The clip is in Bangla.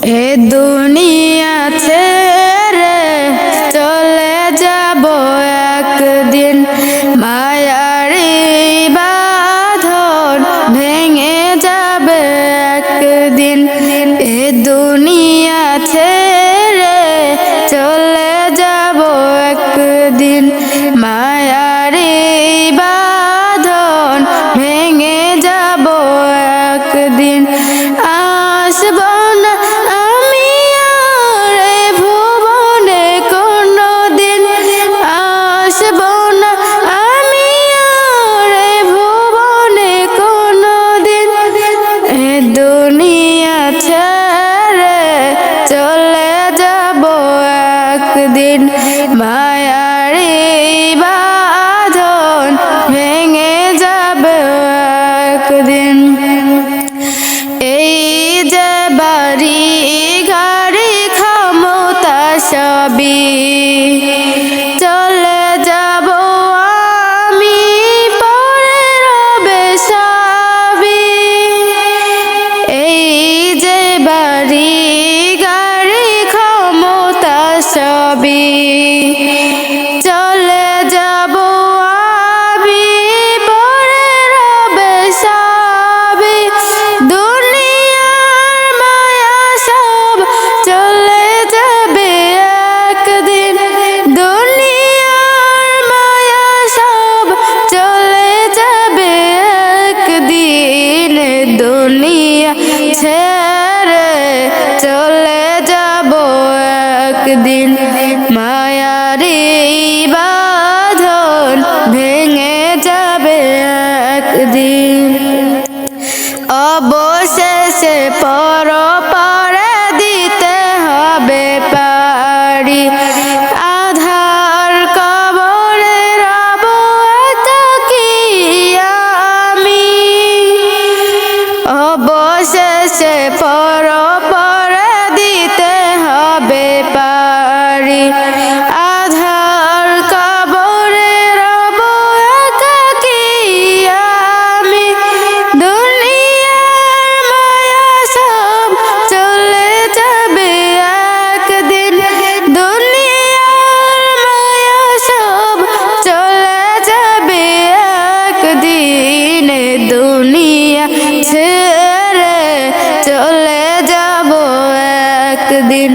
এ দুনিয়া ছেড়ে চলে যাব একদিন, মায়ারি বাঁধন ভেঙে যাবে একদিন। এ দুনিয়া ছেড়ে চলে যাব একদিন, মায়ারি বাঁধন ভেঙে যাব একদিন। আসব না আমি আর এ ভুবনে কোনদিন, আসব না আমি আর এ ভুবনে কোনদিন। এ দুনিয়া ছেড়ে চলে যাব একদিন, মায়ারি বাঁধন ভেঙে যাবে একদিন। এই যে বাড়ি গাড়ি ক্ষমতা সবই চলে যাব আমি, পরে রবে সবই। এই যে বাড়ি গাড়ি ক্ষমতা সবই চলে যাব আমি, পরে রবে সবই। দুনিয়ার মায়া সব চলে যাবে একদিন, দুনিয়ার মায়া সব চলে যাবে একদিন। দুনিয়া ছেড়ে চলে যাব একদিন, মায়ারি বাঁধন ভেঙে যাবে একদিন। অবশেষে পরপারে দিতে হবে পাড়ি, আধার কবরে রব একাকী আমি। অবশেষে পরপারে দিতে হবে পাড়ি, আধার কবরে রব একাকী আমি। দুনিয়ার মায়া সব চলে যাবে একদিন, দুনিয়ার মায়া সব চলে যাবে একদিন। দুনিয়া ছেড়ে চলে যাব একদিন,